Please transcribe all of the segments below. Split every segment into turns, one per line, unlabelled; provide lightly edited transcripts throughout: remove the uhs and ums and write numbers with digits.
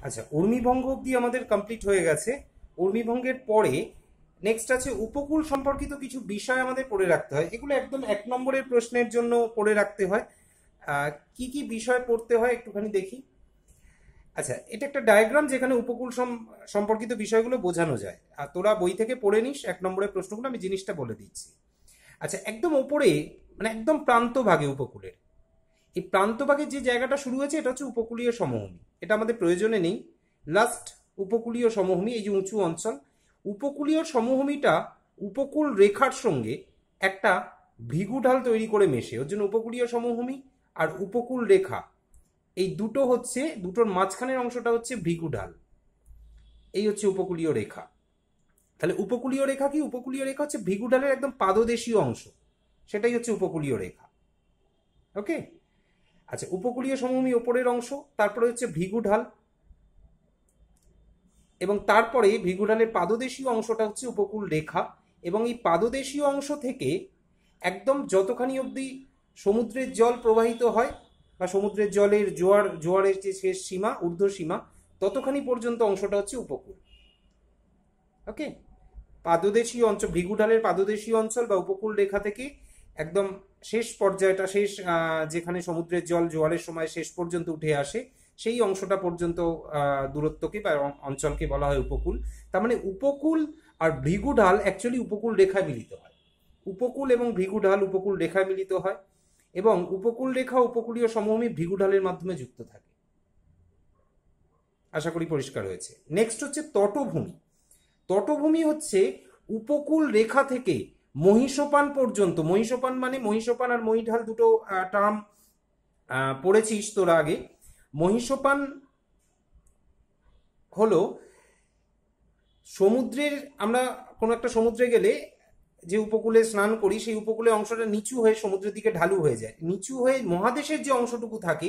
আচ্ছা, উর্মিভঙ্গ অবধি আমাদের কমপ্লিট হয়ে গেছে। উর্মিভঙ্গের পরে নেক্সট আছে উপকূল সম্পর্কিত কিছু বিষয় আমাদের পড়ে রাখতে হয়। এগুলো একদম 1 নম্বরের প্রশ্নের জন্য পড়ে রাখতে হয়। কি কি বিষয় পড়তে হয় একটুখানি দেখি। আচ্ছা, এটা একটা ডায়াগ্রাম যেখানে উপকূল সম্পর্কিত বিষয়গুলো বোঝানো যায়। আর তোরা বই থেকে পড়ে নিস 1 নম্বরের প্রশ্নগুলো, আমি জিনিসটা বলে দিচ্ছি। আচ্ছা, একদম ওপরে মানে একদম প্রান্ত ভাগে উপকূলের, এই প্রান্তভাগের যে জায়গাটা শুরু হয়েছে এটা হচ্ছে উপকূলীয় সমভূমি। এটা আমাদের প্রয়োজনে নেই। লাস্ট উপকূলীয় সমভূমি, এই যে উঁচু অঞ্চল, উপকূলীয় সমভূমিটা উপকূল রেখার সঙ্গে একটা ভৃগুঢাল তৈরি করে মেশে। ওর জন্য উপকূলীয় সমভূমি আর উপকূল রেখা এই দুটো হচ্ছে, দুটোর মাঝখানের অংশটা হচ্ছে ভৃগুঢাল। এই হচ্ছে উপকূলীয় রেখা। তাহলে উপকূলীয় রেখা কি? উপকূলীয় রেখা হচ্ছে ভৃগুঢালের একদম পাদদেশীয় অংশ, সেটাই হচ্ছে উপকূলীয় রেখা। ওকে। আচ্ছা, উপকূলীয় সমভূমি ওপরের অংশ, তারপরে হচ্ছে ভৃগুঢাল, এবং তারপরে ভৃগুঢালের পাদদেশীয় অংশটা হচ্ছে উপকূল রেখা। এবং এই পাদদেশীয় অংশ থেকে একদম যতখানি অবধি সমুদ্রের জল প্রবাহিত হয় বা সমুদ্রের জলের জোয়ারের যে শেষ সীমা, ঊর্ধ্ব সীমা, ততখানি পর্যন্ত অংশটা হচ্ছে উপকূল। ওকে। পাদদেশীয় অঞ্চল, ভৃগুঢালের পাদদেশীয় অঞ্চল বা উপকূল রেখা থেকে একদম শেষ পর্যায়টা, শেষ যেখানে সমুদ্রের জল জোয়ারের সময় শেষ পর্যন্ত উঠে আসে, সেই অংশটা পর্যন্ত দূরত্বকে বা অঞ্চলকে বলা হয় উপকূল। তার মানে উপকূল আর ভৃগুঢাল অ্যাকচুয়ালি উপকূল রেখায় মিলিত হয়। উপকূল এবং ভৃগুঢাল উপকূল রেখায় মিলিত হয়, এবং উপকূল রেখা উপকূলীয় সমভূমি ভৃগুঢালের মাধ্যমে যুক্ত থাকে। আশা করি পরিষ্কার হয়েছে। নেক্সট হচ্ছে তটভূমি। তটভূমি হচ্ছে উপকূল রেখা থেকে মহিষোপান পর্যন্ত। মহিষোপান মানে, মহিষোপান আর মহিঢাল দুটো টার্ম পড়েছিস তোরা আগে। মহিষোপান হলো সমুদ্রের, আমরা কোনো একটা সমুদ্রে গেলে যে উপকূলে স্নান করি, সেই উপকূলের অংশটা নিচু হয়ে সমুদ্রের দিকে ঢালু হয়ে যায়। নিচু হয়ে মহাদেশের যে অংশটুকু থাকে,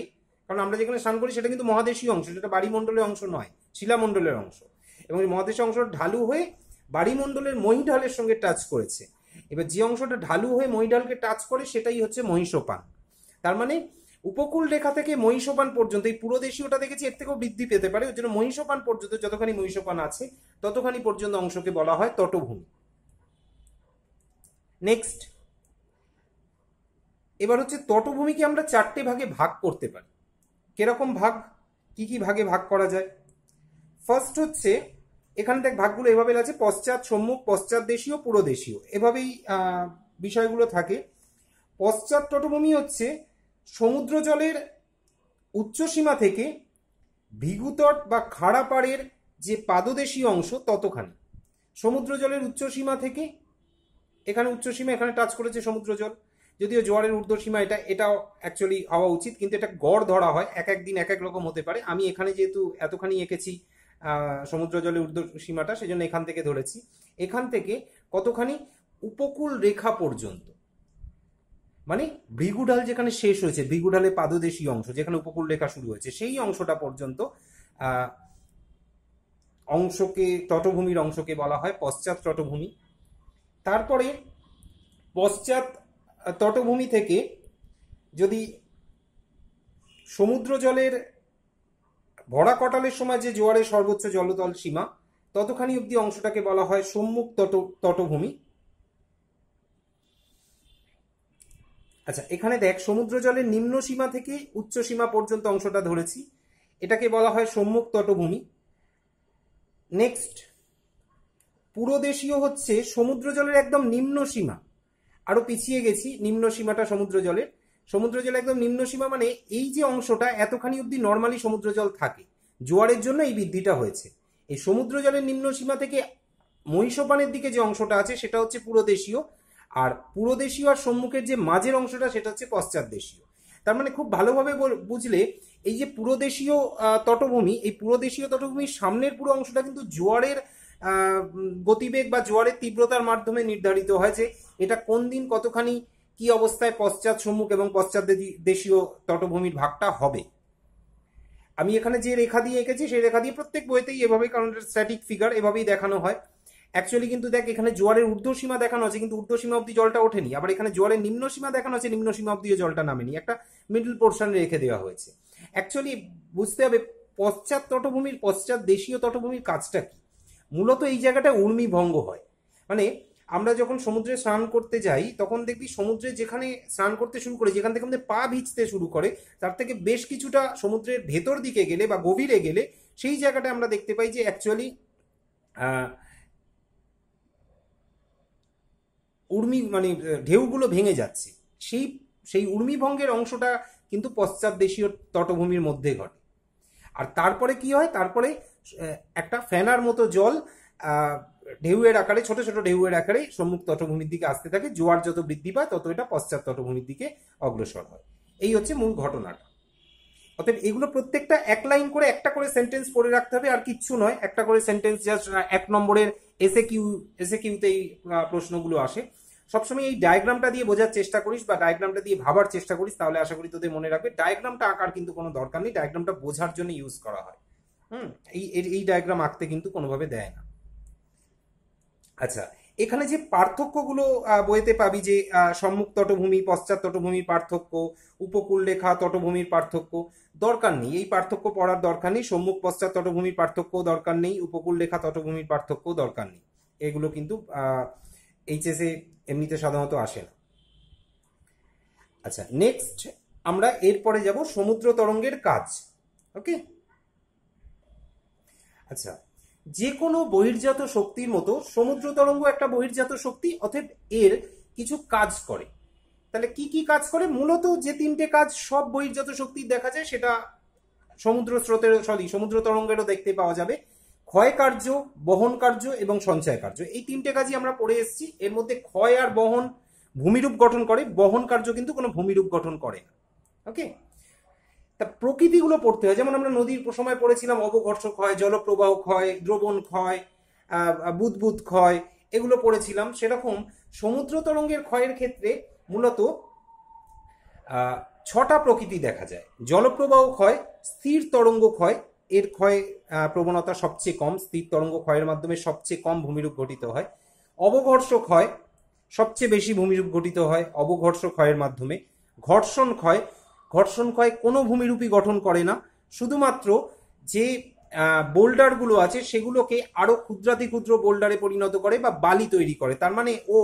কারণ আমরা যেখানে স্নান করি সেটা কিন্তু মহাদেশীয় অংশ, সেটা বাড়িমণ্ডলের অংশ নয়, শিলামণ্ডলের অংশ। এবং মহাদেশের অংশটা ঢালু হয়ে বাড়িমণ্ডলের মহিঢালের সঙ্গে টাচ করেছে। এবার যে অংশটা ঢালু হয়ে মহিঢালকে টাচ করে সেটাই হচ্ছে মহিষোপান। তার মানে উপকূল রেখা থেকে মহিষোপান পর্যন্ত, এই পুরো দেশীয়টা দেখেছি এর থেকেও বৃদ্ধি পেতে পারে, ওই জন্য মহিষোপান পর্যন্ত যতখানি মহিষোপান আছে ততখানি পর্যন্ত অংশকে বলা হয় তটভূমি। নেক্সট, এবার হচ্ছে তটভূমিকে আমরা 4টে ভাগে ভাগ করতে পারি। কিরকম ভাগ, কি কি ভাগে ভাগ করা যায়? ফার্স্ট হচ্ছে, এখানে দেখ ভাগগুলো এভাবে আছে, পশ্চাৎ, সম্মুখ, পশ্চাৎ দেশীয়, পুরোদেশীয়, এভাবেই বিষয়গুলো থাকে। পশ্চাৎ তটভূমি হচ্ছে সমুদ্র জলের উচ্চসীমা থেকে ভৃগুতট বা খাড়া পাড়ের যে পাদদেশীয় অংশ ততখানি। সমুদ্র জলের উচ্চসীমা থেকে, এখানে উচ্চসীমা, এখানে টাচ করেছে সমুদ্র জল, যদিও জোয়ারের ঊর্ধ্বসীমা এটাও অ্যাকচুয়ালি হওয়া উচিত, কিন্তু এটা গড় ধরা হয়, এক এক দিন এক এক রকম হতে পারে। আমি এখানে যেহেতু এতখানি এঁকেছি সমুদ্র জলের ঊর্ধ্বসীমাটা, সেই জন্য এখান থেকে ধরেছি। এখান থেকে কতখানি? উপকূল রেখা পর্যন্ত, মানে ভৃগুঢাল যেখানে শেষ হয়েছে, ভৃগুঢালের পাদদেশীয় অংশ যেখানে উপকূল রেখা শুরু হয়েছে, সেই অংশটা পর্যন্ত অংশকে, তটভূমির অংশকে বলা হয় পশ্চাৎ তটভূমি। তারপরে পশ্চাৎ তটভূমি থেকে যদি সমুদ্র জলের ভরা কটালের সময় যে জোয়ারের সর্বোচ্চ জলতল সীমা, ততখানি অবধি অংশটাকে বলা হয় সম্মুখ তটভূমি। আচ্ছা, এখানে দেখ সমুদ্র জলের নিম্ন সীমা থেকে উচ্চ সীমা পর্যন্ত অংশটা ধরেছি, এটাকে বলা হয় সম্মুখ তটভূমি। নেক্সট, পুরোদেশীয় হচ্ছে সমুদ্র জলের একদম নিম্ন সীমা, আরো পিছিয়ে গেছি, নিম্ন সীমাটা সমুদ্র জলের, সমুদ্র জলের একদম নিম্ন সীমা মানে এই যে অংশটা এতখানি অবধি নর্মালি সমুদ্র জল থাকে, জোয়ারের জন্য এই বৃদ্ধিটা হয়েছে। এই সমুদ্র জলের নিম্ন সীমা থেকে মহিষোপানের দিকে যে অংশটা আছে সেটা হচ্ছে পুরোদেশীয়, আর পুরোদেশীয় আর সম্মুখের যে মাঝের অংশটা সেটা হচ্ছে পশ্চাৎ দেশীয়। তার মানে খুব ভালোভাবে বুঝলে, এই যে পুরোদেশীয় তটভূমি, এই পুরোদেশীয় তটভূমির সামনের পুরো অংশটা কিন্তু জোয়ারের গতিবেগ বা জোয়ারের তীব্রতার মাধ্যমে নির্ধারিত হয় যে এটা কোন দিন কতখানি কি অবস্থায় পশ্চাৎ, সম্মুখ এবং পশ্চাৎ দেশীয় তটভূমির ভাগটা হবে। আমি এখানে যে রেখা দিয়ে এঁকেছি সেই রেখা দিয়ে প্রত্যেক বইতেই এভাবে, কারণ স্ট্যাটিক ফিগার, এভাবেই দেখানো হয়। অ্যাকচুয়ালি কিন্তু দেখ এখানে জোয়ারের ঊর্ধ্বসীমা দেখানো আছে, কিন্তু ঊর্ধ্বসীমা অব্দি জলটা ওঠেনি। আবার এখানে জোয়ারের নিম্ন সীমা দেখানো আছে, নিম্ন সীমা অব্দিও জলটা নামেনি, একটা মিডল পোর্শন রেখে দেওয়া হয়েছে। অ্যাকচুয়ালি বুঝতে হবে পশ্চাৎ তটভূমির, পশ্চাৎ দেশীয় তটভূমির কাজটা কি? মূলত এই জায়গাটা উর্মি ভঙ্গ হয়। মানে আমরা যখন সমুদ্রে স্নান করতে যাই তখন দেখবি সমুদ্রে যেখানে স্নান করতে শুরু করে, যেখান থেকে আমাদের পা ভিজতে শুরু করে, তার থেকে বেশ কিছুটা সমুদ্রের ভেতর দিকে গেলে বা গভীরে গেলে সেই জায়গাটা আমরা দেখতে পাই যে অ্যাকচুয়ালি উর্মি মানে ঢেউগুলো ভেঙে যাচ্ছে। সেই সেই উর্মিভঙ্গের অংশটা কিন্তু পশ্চাৎ দেশীয় তটভূমির মধ্যে ঘটে। আর তারপরে কি হয়, তারপরে একটা ফ্যানার মতো জল ঢেউয়ের আকারে, ছোট ছোট ঢেউয়ের আকারে সম্মুখ তটভূমির দিকে আসতে থাকে। জোয়ার যত বৃদ্ধি পায় তত এটা পশ্চাৎ তটভূমির দিকে অগ্রসর হয়। এই হচ্ছে মূল ঘটনাটা। অতএব এগুলো প্রত্যেকটা এক লাইন করে একটা করে সেন্টেন্স পড়ে রাখতে হবে, আর কিচ্ছু নয়। একটা করে সেন্টেন্স, জাস্ট 1 নম্বরের এসএকিউতে এই প্রশ্নগুলো আসে। সবসময় এই ডায়াগ্রামটা দিয়ে বোঝার চেষ্টা করিস বা ডায়াগ্রামটা দিয়ে ভাবার চেষ্টা করিস, তাহলে আশা করি তোদের মনে রাখবে। ডায়াগ্রামটা আঁকার কিন্তু কোনো দরকার নেই, ডায়াগ্রামটা বোঝার জন্য ইউজ করা হয়। এই ডায়াগ্রাম আঁকতে কিন্তু কোনোভাবে দেয় না। আচ্ছা, এখানে যে পার্থক্যগুলো বইতে পাবি, যে সম্মুখ তটভূমি পশ্চাৎ তটভূমির পার্থক্য, উপকূল রেখা তটভূমির পার্থক্য, দরকার নেই, এই পার্থক্য পড়ার দরকার নেই। সম্মুখ পশ্চাৎ তটভূমির পার্থক্য দরকার নেই, উপকূল রেখা তটভূমির পার্থক্য দরকার নেই। এগুলো কিন্তু এইচএসে এমনিতে সাধারণত আসে না। আচ্ছা, নেক্সট আমরা এরপরে যাব সমুদ্র তরঙ্গের কাজ। ওকে, আচ্ছা, যে কোনো বহির্জাত শক্তির মতো সমুদ্র তরঙ্গ একটা বহির্জাত শক্তি, অতএব এর কিছু কাজ করে। তাহলে কি কি কাজ করে? মূলত যে 3টে কাজ সব বহির্জাত শক্তির দেখা যায়, সেটা সমুদ্র স্রোতের সমুদ্র তরঙ্গেরও দেখতে পাওয়া যাবে। ক্ষয় কার্য, বহন কার্য এবং সঞ্চয় কার্য, এই 3টে কাজই আমরা পড়ে এসেছি। এর মধ্যে ক্ষয় আর বহন ভূমিরূপ গঠন করে, বহন কার্য কিন্তু কোনো ভূমিরূপ গঠন করে না। ওকে, তা প্রকৃতিগুলো পড়তে হয়। যেমন আমরা নদীর সময় পড়েছিলাম অবঘর্ষ ক্ষয়, জলপ্রবাহ ক্ষয়, দ্রবণ ক্ষয়, বুদবুদ ক্ষয়, এগুলো পড়েছিলাম। সেরকম সমুদ্র তরঙ্গের ক্ষয়ের ক্ষেত্রে মূলত 6টা প্রকৃতি দেখা যায়। জলপ্রবাহ ক্ষয়, স্থির তরঙ্গ ক্ষয়, এর ক্ষয় প্রবণতা সবচেয়ে কম, স্থির তরঙ্গ ক্ষয়ের মাধ্যমে সবচেয়ে কম ভূমিরূপ গঠিত হয়। অবঘর্ষ ক্ষয়, সবচেয়ে বেশি ভূমিরূপ গঠিত হয় অবঘর্ষ ক্ষয়ের মাধ্যমে। ঘর্ষণ ক্ষয়, ঘর্ষণ ক্ষয় কোনো ভূমিরূপই গঠন করে না, শুধুমাত্র যে বোল্ডারগুলো আছে সেগুলোকে আরো ক্ষুদ্রাতি ক্ষুদ্র বোল্ডারে পরিণত করে বা বালি তৈরি করে। তার মানে ও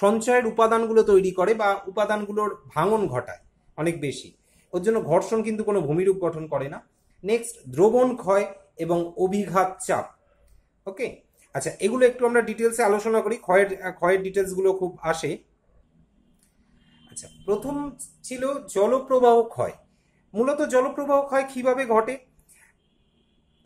সঞ্চয়ের উপাদানগুলো তৈরি করে বা উপাদানগুলোর ভাঙন ঘটায় অনেক বেশি। ওর জন্য ঘর্ষণ কিন্তু কোনো ভূমিরূপ গঠন করে না। নেক্সট, দ্রবণ ক্ষয় এবং অভিঘাত চাপ। ওকে, আচ্ছা, এগুলো একটু আমরা ডিটেলসে আলোচনা করি। ক্ষয়ের ডিটেলসগুলো খুব আসে। আচ্ছা, প্রথম ছিল জলপ্রবাহ ক্ষয়। মূলত জলপ্রবাহ ক্ষয় কিভাবে ঘটে?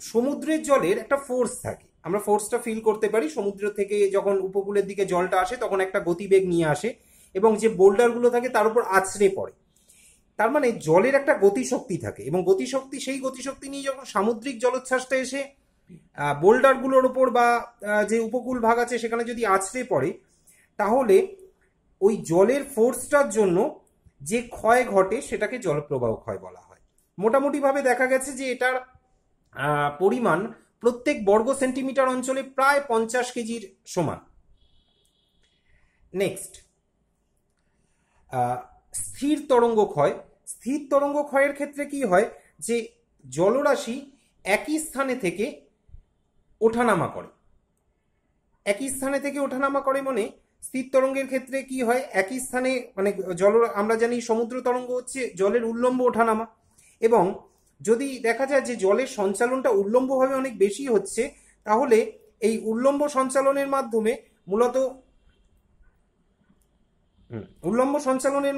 সমুদ্রের জলের একটা ফোর্স থাকে, আমরা ফোর্সটা ফিল করতে পারি। সমুদ্র থেকে যখন উপকূলের দিকে জলটা আসে তখন একটা গতিবেগ নিয়ে আসে এবং যে বোল্ডারগুলো থাকে তার উপর আছড়ে পড়ে। তার মানে জলের একটা গতিশক্তি থাকে, এবং গতিশক্তি, সেই গতিশক্তি নিয়ে যখন সামুদ্রিক জলোচ্ছ্বাসটা এসে বোল্ডারগুলোর ওপর বা যে উপকূল ভাগ আছে সেখানে যদি আছড়ে পড়ে, তাহলে ওই জলের ফোর্সটার জন্য যে ক্ষয় ঘটে সেটাকে জলপ্রবাহ ক্ষয় বলা হয়। মোটামুটিভাবে দেখা গেছে যে এটার পরিমাণ প্রত্যেক বর্গ সেন্টিমিটার অঞ্চলে প্রায় 50 কেজির সমান। নেক্সট, স্থির তরঙ্গ ক্ষয়। স্থির তরঙ্গ ক্ষয়ের ক্ষেত্রে কি হয়, যে জলরাশি একই স্থানে থেকে ওঠানামা করে। একই স্থানে থেকে ওঠানামা করে মানে স্থির তরঙ্গের ক্ষেত্রে কি হয়, একই স্থানে মানে আমরা জানি সমুদ্র তরঙ্গ হচ্ছে জলের উল্লম্ব ওঠানামা, এবং যদি দেখা যায় যে জলের সঞ্চালনটা উল্লম্বভাবে অনেক বেশি হচ্ছে, তাহলে এই উল্লম্ব সঞ্চালনের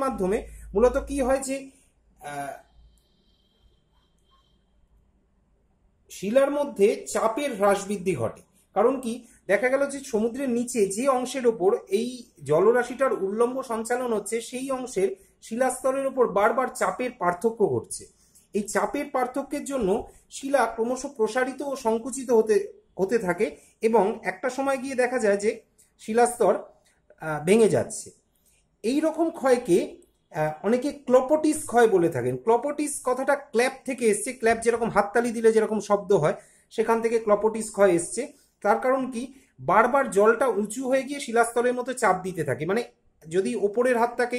মাধ্যমে মূলত কি হয়, যে শিলার মধ্যে চাপের হ্রাস বৃদ্ধি ঘটে। কারণ কি, দেখা গেল যে সমুদ্রের নিচে যে অংশের ওপর এই জলরাশিটার উল্লম্ব সঞ্চালন হচ্ছে, সেই অংশের শিলাস্তরের উপর বারবার চাপের পার্থক্য ঘটছে। এই চাপের পার্থক্যের জন্য শিলা ক্রমশ প্রসারিত ও সংকুচিত হতে থাকে, এবং একটা সময় গিয়ে দেখা যায় যে শিলাস্তর ভেঙে যাচ্ছে। এই রকম ক্ষয়কে অনেকে ক্লপটিস ক্ষয় বলে থাকেন। ক্লপটিস কথাটা ক্ল্যাপ থেকে এসছে, ক্ল্যাপ যেরকম হাততালি দিলে যেরকম শব্দ হয়, সেখান থেকে ক্লপটিস ক্ষয় এসছে। তার কারণ কি, বারবার জলটা উঁচু হয়ে গিয়ে শিলাস্তরের মতো চাপ দিতে থাকে। মানে যদি ওপরের হাতটাকে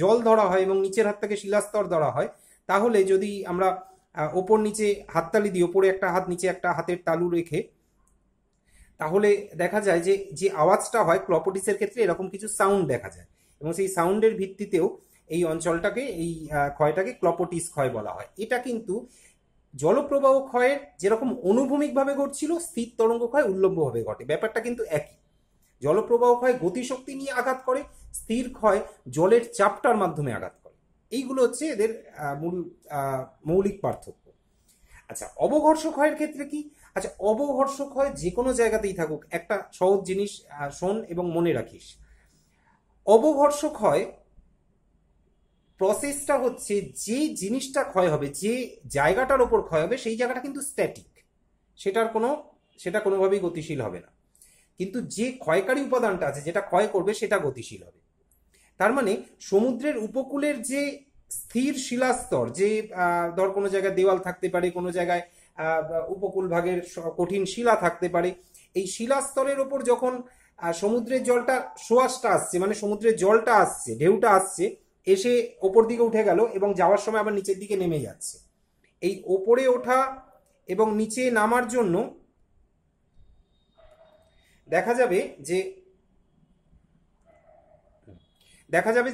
জল ধরা হয় এবং নিচের হাতটাকে শিলাস্তর ধরা হয়, তাহলে যদি আমরা ওপর নিচে হাততালি দিয়ে ওপরে একটা হাত নিচে একটা হাতের তালু রেখে, তাহলে দেখা যায় যে যে আওয়াজটা হয় ক্লপটিসের ক্ষেত্রে এরকম কিছু সাউন্ড দেখা যায়, এবং সেই সাউন্ডের ভিত্তিতেও এই অঞ্চলটাকে এই ক্ষয়টাকে ক্লপটিস ক্ষয় বলা হয়। এটা কিন্তু জলপ্রবাহ ক্ষয়ের যেরকম অনুভূমিকভাবে ঘটছিল, স্থির তরঙ্গ ক্ষয় উল্লম্বভাবে ঘটে, ব্যাপারটা কিন্তু একই। জলপ্রবাহ ক্ষয় গতিশক্তি নিয়ে আঘাত করে, স্থির ক্ষয় জলের চাপটার মাধ্যমে আঘাত করে। এইগুলো হচ্ছে এদের মূল মৌলিক পার্থক্য। আচ্ছা, অবঘর্ষ ক্ষয়ের ক্ষেত্রে কি? আচ্ছা, অবঘর্ষ ক্ষয় যে কোনো জায়গাতেই থাকুক, একটা সহজ জিনিস শোন এবং মনে রাখিস। অবঘর্ষ ক্ষয় প্রসেসটা হচ্ছে যে জিনিসটা ক্ষয় হবে, যে জায়গাটার ওপর ক্ষয় হবে, সেই জায়গাটা কিন্তু স্ট্যাটিক, সেটা কোনোভাবেই গতিশীল হবে না। কিন্তু যে ক্ষয়কারী উপাদানটা আছে, যেটা ক্ষয় করবে, সেটা গতিশীল হবে। তার মানে সমুদ্রের উপকূলের যে স্থির শিলাস্তর, যে ধর কোনো জায়গায় দেওয়াল থাকতে পারে, কোনো জায়গায় উপকূল ভাগের কঠিন শিলা থাকতে পারে, এই শিলাস্তরের ওপর যখন সমুদ্রের জলটা সোয়াশটা আসছে, মানে সমুদ্রের জলটা আসছে, ঢেউটা আসছে, এসে ওপর দিকে উঠে গেল এবং যাওয়ার সময় আবার নিচের দিকে নেমে যাচ্ছে, এই ওপরে ওঠা এবং নিচে নামার জন্য দেখা যাবে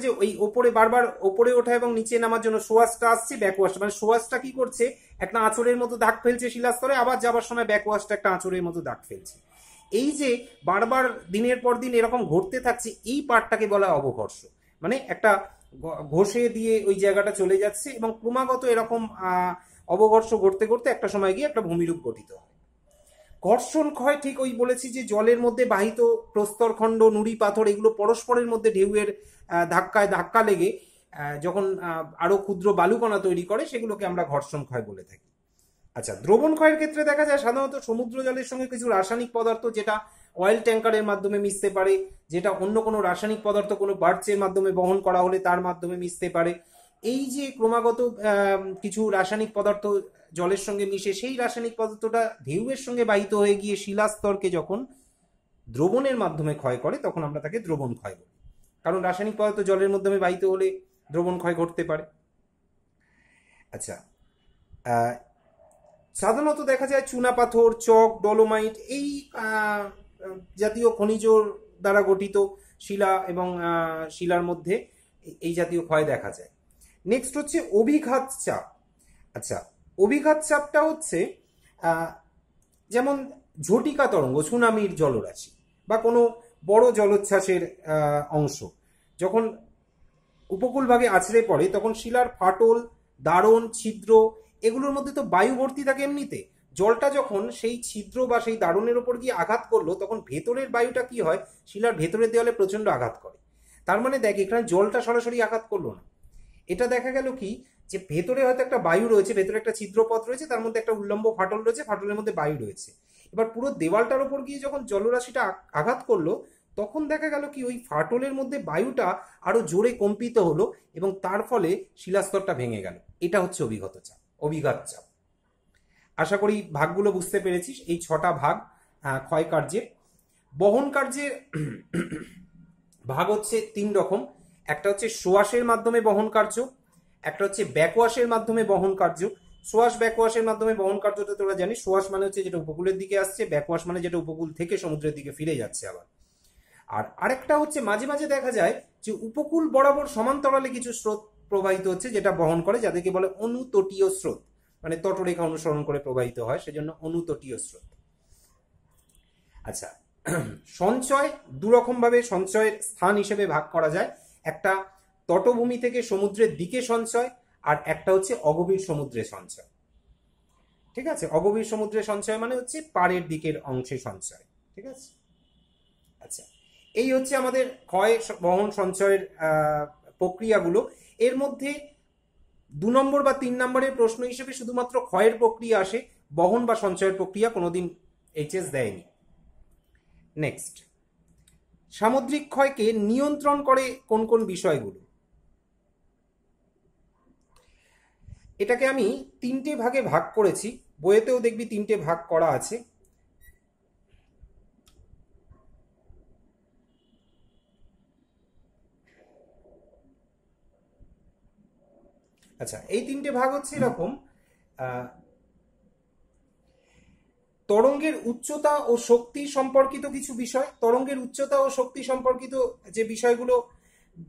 যে ওই ওপরে বারবার ওপরে ওঠা এবং নিচে নামার জন্য সোয়াশটা আসছে, ব্যাকওয়াশটা, মানে সোয়াশটা কি করছে, একটা আঁচড়ের মতো দাগ ফেলছে শিলাস্তরে, আবার যাবার সময় ব্যাকওয়াশটা একটা আঁচড়ের মতো দাগ ফেলছে। এই যে বারবার দিনের পর দিন এরকম ঘটতে থাকছে, এই পার্টটাকে বলা হয় অবঘর্ষ। মানে একটা ঘষে দিয়ে ওই জায়গাটা চলে যাচ্ছে এবং ক্রমাগত এরকম অবঘর্ষ ঘটতে ঘটতে একটা সময় গিয়ে একটা ভূমিরূপ গঠিত হয়। ঘর্ষণ ক্ষয় ঠিক ওই বলেছি যে জলের মধ্যে বাহিত প্রস্তরখণ্ড, নুড়ি পাথর, এগুলো পরস্পরের মধ্যে ঢেউয়ের ধাক্কা লেগে যখন আরো ক্ষুদ্র বালুকণা তৈরি করে, সেগুলোকে আমরা ঘর্ষণ ক্ষয় বলে থাকি। আচ্ছা, দ্রবণ ক্ষয়ের ক্ষেত্রে দেখা যায় সাধারণত সমুদ্র জলের সঙ্গে কিছু রাসায়নিক পদার্থ, যেটা অয়েল ট্যাঙ্কারের মাধ্যমে মিশতে পারে, যেটা অন্য কোনো রাসায়নিক পদার্থ কোনো বার্চের মাধ্যমে বহন করা হলে তার মাধ্যমে মিশতে পারে। এই যে ক্রমাগত কিছু রাসায়নিক পদার্থ জলের সঙ্গে মিশে, সেই রাসায়নিক পদার্থটা ঢেউয়ের সঙ্গে বাহিত হয়ে গিয়ে শিলাস্তরকে যখন দ্রবণের মাধ্যমে ক্ষয় করে, তখন আমরা তাকে দ্রবণ ক্ষয় বলি, কারণ রাসায়নিক পদার্থ জলের মাধ্যমে বাহিত হলে দ্রবণ ক্ষয় ঘটতে পারে। আচ্ছা, সাধারণত দেখা যায় চুনাপাথর, চক, ডলোমাইট, এই জাতীয় খনিজ দ্বারা গঠিত শিলা এবং শিলার মধ্যে এই জাতীয় ক্ষয় দেখা যায়। নেক্সট হচ্ছে অভিঘাত চাপ। আচ্ছা, অভিঘাত চাপটা হচ্ছে যেমন ঝটিকা তরঙ্গ, সুনামির জলরাশি বা কোনো বড় জলোচ্ছ্বাসের অংশ যখন উপকূল ভাগে আছড়ে পড়ে, তখন শিলার ফাটল, দারণ, ছিদ্র, এগুলোর মধ্যে তো বায়ু ভর্তি থাকে এমনিতে। জলটা যখন সেই ছিদ্র বা সেই দারণের ওপর গিয়ে আঘাত করলো, তখন ভেতরের বায়ুটা কি হয়, শিলার ভেতরের দেওয়ালে প্রচন্ড আঘাত করে। তার মানে দেখ, এখানে জলটা সরাসরি আঘাত করলো না, এটা দেখা গেল কি, যে ভেতরে হয়তো একটা বায়ু রয়েছে, ভেতরে একটা ছিদ্রপথ রয়েছে, তার মধ্যে একটা উল্লম্ব ফাটল রয়েছে, ফাটলের মধ্যে বায়ু রয়েছে। এবার পুরো দেওয়ালটার ওপর গিয়ে যখন জলরাশিটা আঘাত করলো, তখন দেখা গেল কি ওই ফাটলের মধ্যে বায়ুটা আরো জোরে কম্পিত হলো এবং তার ফলে শিলাস্তরটা ভেঙে গেল। এটা হচ্ছে অভিঘাত চাপ। আশা করি ভাগগুলো বুঝতে পেরেছিস। এই 6টা ভাগ ক্ষয় কার্যের। বহন কার্যের ভাগ হচ্ছে 3 রকম। একটা হচ্ছে সোয়াশের মাধ্যমে বহন কার্য, একটা হচ্ছে ব্যাকওয়াশের মাধ্যমে বহন কার্য। সোয়াশ ব্যাকওয়াশের মাধ্যমে বহন কার্যটা তোরা জানিস, সোয়াশ মানে হচ্ছে যেটা উপকূলের দিকে আসছে, ব্যাকওয়াশ মানে যেটা উপকূল থেকে সমুদ্রের দিকে ফিরে যাচ্ছে আবার। আর আরেকটা হচ্ছে মাঝে মাঝে দেখা যায় যে উপকূল বরাবর সমান্তরালে কিছু স্রোত প্রবাহিত হচ্ছে, যেটা বহন করে, যাদেরকে বলে অনুতটীয় স্রোত, মানে তটরেখা অনুসরণ করে প্রবাহিত হয়, সেজন্য অনুতটীয় স্রোত। আচ্ছা, সঞ্চয় 2 রকম ভাবে সঞ্চয়ের স্থান হিসেবে ভাগ করা যায়। একটা তটভূমি থেকে সমুদ্রের দিকে সঞ্চয়, আর একটা হচ্ছে অগভীর সমুদ্রে সঞ্চয়। ঠিক আছে, অগভীর সমুদ্রে সঞ্চয় মানে হচ্ছে পাড়ের দিকের অংশে সঞ্চয়। ঠিক আছে। আচ্ছা, এই হচ্ছে আমাদের ক্ষয় বহন সঞ্চয়ের প্রক্রিয়াগুলো। এর মধ্যে 2 নম্বর বা 3 নম্বরের প্রশ্ন হিসেবে শুধুমাত্র ক্ষয়ের প্রক্রিয়া আসে, বহন বা সঞ্চয়ের প্রক্রিয়া কোনোদিন এইচএস দেয়নি। নেক্সট, সামুদ্রিক ক্ষয়কে নিয়ন্ত্রণ করে কোন কোন বিষয়গুলো? এটাকে আমি 3টে ভাগে ভাগ করেছি, বইয়েতেও দেখবি 3টে ভাগ করা আছে। আচ্ছা, এই 3টে ভাগ হচ্ছে এরকম তরঙ্গের উচ্চতা ও শক্তি সম্পর্কিত কিছু বিষয়, তরঙ্গের উচ্চতা ও শক্তি সম্পর্কিত যে বিষয়গুলো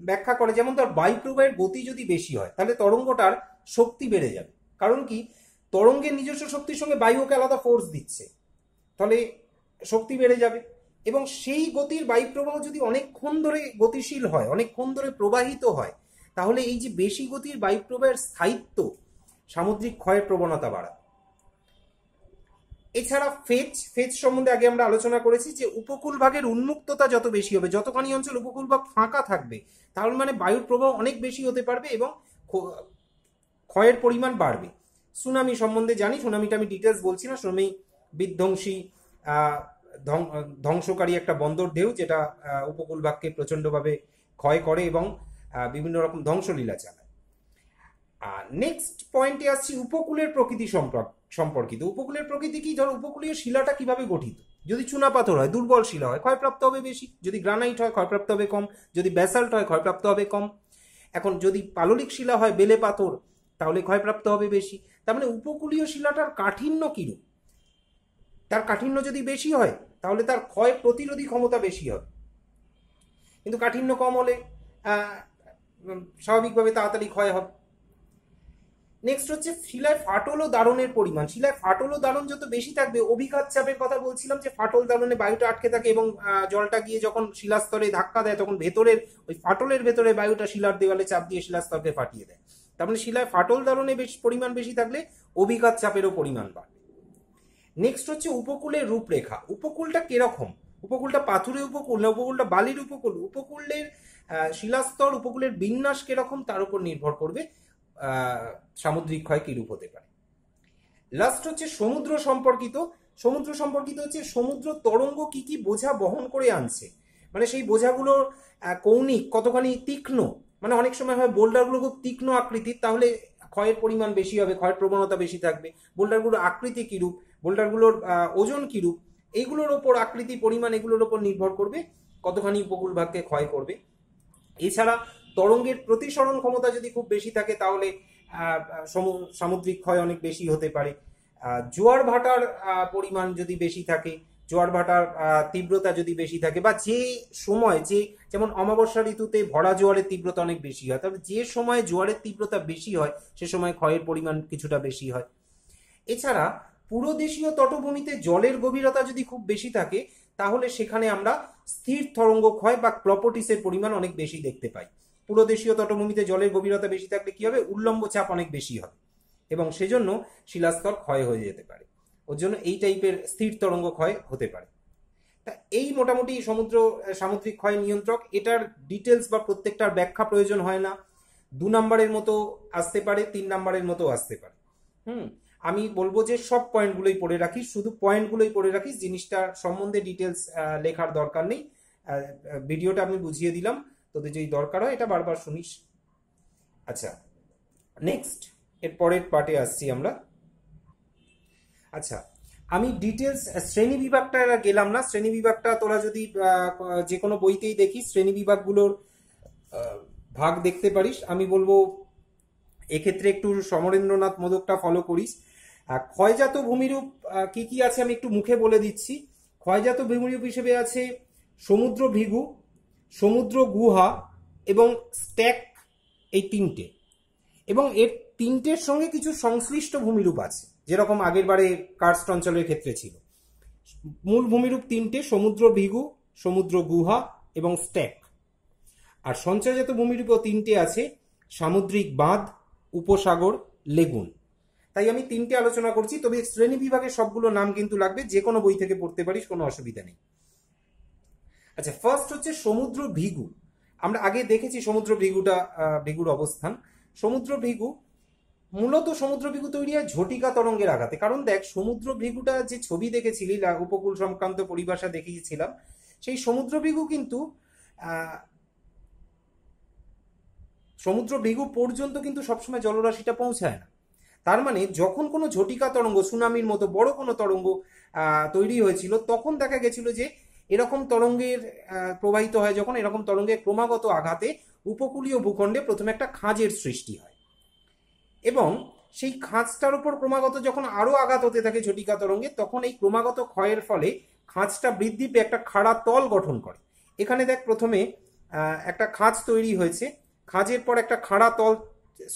ব্যাখ্যা করে, যেমন তার বায়ুপ্রবাহের গতি যদি বেশি হয় তাহলে তরঙ্গটার শক্তি বেড়ে যাবে। কারণ কি, তরঙ্গের নিজস্ব শক্তির সঙ্গে বায়ু ওকে আলাদা ফোর্স দিচ্ছে, তাহলে শক্তি বেড়ে যাবে। এবং সেই গতির বায়ুপ্রবাহ যদি অনেকক্ষণ ধরে গতিশীল হয়, অনেকক্ষণ ধরে প্রবাহিত হয়, তাহলে এই যে বেশি গতির বায়ুপ্রবাহের স্থায়িত্ব সামুদ্রিক ক্ষয়ের প্রবণতা বাড়ায়। এছাড়া ফেজ সম্বন্ধে আগে আমরা আলোচনা করেছি যে উপকূল ভাগের উন্মুক্ততা যত বেশি হবে, যতখানি অঞ্চল উপকূল ভাগ ফাঁকা থাকবে, তাহলে মানে বায়ুর প্রবাহ অনেক বেশি হতে পারবে এবং ক্ষয়ের পরিমাণ বাড়বে। সুনামি সম্বন্ধে জানি, সুনামিটা আমি ডিটেলস বলছি না। সুনামি বিধ্বংসী ধ্বংসকারী একটা বন্দর ঢেউ, যেটা উপকূল ভাগকে প্রচণ্ডভাবে ক্ষয় করে এবং বিভিন্ন রকম ধ্বংসলীলা চালায়। নেক্সট পয়েন্টে আসছি উপকূলের প্রকৃতি সম্পর্কিত। উপকূলের প্রকৃতি কি, ধরো উপকূলীয় শিলাটা কিভাবে গঠিত। যদি চুনাপাথর হয়, দুর্বল শিলা হয়, ক্ষয়প্রাপ্ত হবে বেশি। যদি গ্রানাইট হয়, ক্ষয়প্রাপ্ত হবে কম। যদি ব্যাসাল্ট হয়, ক্ষয়প্রাপ্ত হবে কম। এখন যদি পাললিক শিলা হয়, বেলে পাথর, তাহলে ক্ষয়প্রাপ্ত হবে বেশি। তার মানে উপকূলীয় শিলাটার কাঠিন্য কিরূপ, তার কাঠিন্য যদি বেশি হয় তাহলে তার ক্ষয় প্রতিরোধী ক্ষমতা বেশি হবে। কিন্তু কাঠিন্য কম হলে স্বাভাবিকভাবে তাড়াতাড়ি ক্ষয় হবে। নেক্সট হচ্ছে শিলায় ফাটল ও দারণের পরিমাণ। শিলায় ফাটল ও দারণ যত বেশি থাকবে, অভিঘাত চাপের কথা বলছিলাম যে ফাটল দারণে বায়ুটা আটকে থাকে এবং জলটা গিয়ে যখন শিলাস্তরে ধাক্কা দেয় তখন ভেতরের ওই ফাটলের ভেতরে বায়ুটা শিলার দেওয়ালে চাপ দিয়ে শিলাস্তরকে ফাটিয়ে দেয়। তার মানে শিলায় ফাটল দারণে পরিমাণ বেশি থাকলে অভিঘাত চাপেরও পরিমাণ বাড়বে। নেক্সট হচ্ছে উপকূলের রূপরেখা। উপকূলটা কিরকম, উপকূলটা পাথুরে উপকূল না উপকূলটা বালির উপকূল, উপকূলের শিলাস্তর, উপকূলের বিন্যাস কিরকম তার উপর নির্ভর করবে সামুদ্রিক ক্ষয় কিরূপ হতে পারে। লাস্ট হচ্ছে সমুদ্র সম্পর্কিত। সমুদ্র সম্পর্কিত হচ্ছে সমুদ্র তরঙ্গ কি কি বোঝা বহন করে আনছে, মানে সেই বোঝাগুলোর কৌণিক কতখানি তীক্ষ্ণ। মানে অনেক সময় হয় বোল্ডারগুলো খুব তীক্ষ্ণ আকৃতির, তাহলে ক্ষয়ের পরিমাণ বেশি হবে, ক্ষয়ের প্রবণতা বেশি থাকবে। বোল্ডারগুলোর আকৃতি কিরূপ, বোল্ডারগুলোর ওজন কিরূপ, এইগুলোর ওপর, আকৃতি পরিমাণ এগুলোর ওপর নির্ভর করবে কতখানি উপকূল ভাগকে ক্ষয় করবে। এছাড়া তরঙ্গের প্রতিসরণ ক্ষমতা যদি খুব বেশি থাকে তাহলে সামুদ্রিক ক্ষয় অনেক বেশি হতে পারে। জোয়ার ভাটার পরিমাণ যদি বেশি থাকে, জোয়ার ভাটার তীব্রতা যদি বেশি থাকে, বা যে সময়, যে যেমন অমাবস্যা ঋতুতে ভরা জোয়ারের তীব্রতা অনেক বেশি হয়, তবে যে সময় জোয়ারের তীব্রতা বেশি হয় সে সময় ক্ষয়ের পরিমাণ কিছুটা বেশি হয়। এছাড়া পুরোদেশীয় তটভূমিতে জলের গভীরতা যদি খুব বেশি থাকে তাহলে সেখানে আমরা স্থির তরঙ্গ ক্ষয় বা ক্লপটিসের পরিমাণ অনেক বেশি দেখতে পাই। পুরোদেশীয় তটভূমিতে জলের গভীরতা বেশি থাকলে কি হবে, উল্লম্ব চাপ অনেক বেশি হবে এবং সেজন্য শিলাস্তর ক্ষয় হয়ে যেতে পারে। ওর জন্য এই টাইপের স্থির তরঙ্গ ক্ষয় হতে পারে। তা এই মোটামুটি সামুদ্রিক ক্ষয় নিয়ন্ত্রক। এটার ডিটেলস বা প্রত্যেকটার ব্যাখ্যা প্রয়োজন হয় না। 2 নম্বরের মতো আসতে পারে, 3 নম্বরের মতো আসতে পারে। আমি বলবো যে সব পয়েন্টগুলোই পড়ে রাখিস, শুধু পয়েন্টগুলোই পড়ে রাখিস, জিনিসটার সম্বন্ধে ডিটেলস লেখার দরকার নেই। ভিডিওটা আমি বুঝিয়ে দিলাম, তোদের যদি দরকার হয় এটা বারবার শুনিস। আচ্ছা, নেক্সট এর পরের পার্টে আসছি আমরা। আচ্ছা, আমি ডিটেলস শ্রেণী বিভাগটা গেলাম না। শ্রেণী বিভাগটা তোরা যদি যে কোনো বইতেই দেখিস, শ্রেণী বিভাগগুলোর ভাগ দেখতে পারিস। আমি বলবো এক্ষেত্রে একটু সমরেন্দ্রনাথ মোদকটা ফলো করিস। ক্ষয়জাত ভূমিরূপ কি কি আছে আমি একটু মুখে বলে দিচ্ছি। ক্ষয়জাত ভূমিরূপ হিসেবে আছে সমুদ্র ভৃগু, সমুদ্র গুহা এবং স্ট্যাক, এই তিনটে। এবং এর তিনটের সঙ্গে কিছু সংশ্লিষ্ট ভূমিরূপ আছে, যেরকম আগের বারে কার্স্ট অঞ্চলের ক্ষেত্রে ছিল। মূল ভূমিরূপ তিনটে, সমুদ্র ভৃগু, সমুদ্র গুহা এবং স্ট্যাক। আর সঞ্চয়জাত ভূমিরূপও তিনটে আছে, সামুদ্রিক বাঁধ, উপসাগর, লেগুন। তাই আমি তিনটে আলোচনা করছি, তবে শ্রেণী বিভাগের সবগুলো নাম কিন্তু লাগবে, যে কোনো বই থেকে পড়তে পারিস, কোনো অসুবিধা নেই। আচ্ছা, ফার্স্ট হচ্ছে সমুদ্র ভৃগু। আমরা আগে দেখেছি সমুদ্র ভৃগুর অবস্থান। সমুদ্র ভৃগু মূলত সমুদ্র ভৃগু তৈরি হয় ঝটিকা তরঙ্গের আঘাতে। কারণ দেখ, সমুদ্র ভৃগুটা যে ছবি দেখেছিলি, উপকূল সংক্রান্ত পরিভাষা দেখিয়েছিলাম, সেই সমুদ্র ভৃগু কিন্তু সমুদ্র ভৃগু পর্যন্ত কিন্তু সবসময় জলরাশিটা পৌঁছায় না। তার মানে যখন কোনো ঝটিকা তরঙ্গ, সুনামির মতো বড় কোনো তরঙ্গ তৈরি হয়েছিল, তখন দেখা গেছিল যে এরকম তরঙ্গের প্রবাহিত হয়, যখন এরকম তরঙ্গের ক্রমাগত আঘাতে উপকূলীয় ভূখণ্ডে প্রথমে একটা খাঁজের সৃষ্টি হয় এবং সেই খাঁজটার উপর ক্রমাগত যখন আরো আঘাত হতে থাকে ঝটিকা তরঙ্গে, তখন এই ক্রমাগত ক্ষয়ের ফলে খাঁজটা বৃদ্ধি পেয়ে একটা খাড়া তল গঠন করে। এখানে দেখ প্রথমে একটা খাঁজ তৈরি হয়েছে, খাঁজের পর একটা খাড়া তল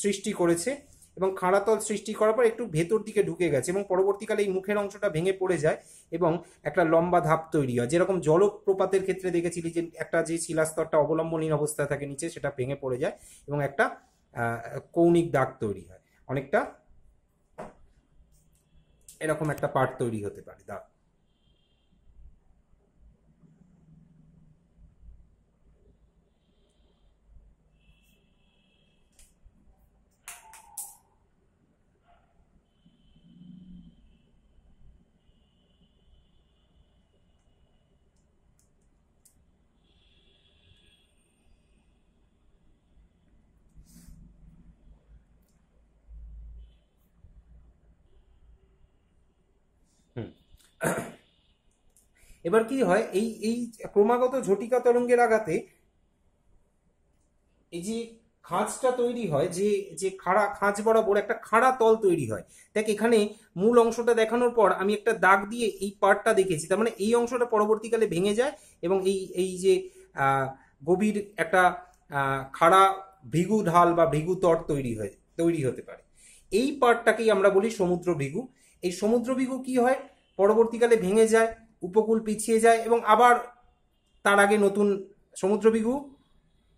সৃষ্টি করেছে, এবং খাড়া তল সৃষ্টি করার পর একটু ভেতর দিকে ঢুকে গেছে, এবং পরবর্তীকালে এই মুখের অংশটা ভেঙে পড়ে যায় এবং একটা লম্বা ধাপ তৈরি হয়। যেরকম জলপ্রপাতের ক্ষেত্রে দেখেছিলি যে একটা যে শিলাস্তরটা অবলম্বনহীন অবস্থায় থাকে নিচে, সেটা ভেঙে পড়ে যায় এবং একটা কৌণিক দাগ তৈরি হয়, অনেকটা এরকম একটা পার্ট তৈরি হতে পারে দাগ। এবার কি হয়, এই এই ক্রমাগত ঝটিকা তরঙ্গের আঘাতে এই যে খাঁজটা তৈরি হয়, যে যে খাড়া খাঁজ বরাবর একটা খাড়া তল তৈরি হয়। দেখ এখানে মূল অংশটা দেখানোর পর আমি একটা দাগ দিয়ে এই পার্টটা দেখেছি, তার মানে এই অংশটা পরবর্তীকালে ভেঙে যায় এবং এই এই যে গভীর একটা খাড়া ভৃগু ঢাল বা ভৃগু তট তৈরি হতে পারে। এই পার্টটাকেই আমরা বলি সমুদ্র ভৃগু। এই সমুদ্র ভৃগু কি হয়, পরবর্তীকালে ভেঙে যায়, উপকূল পিছিয়ে যায় এবং আবার তার আগে নতুন সমুদ্র ভৃগু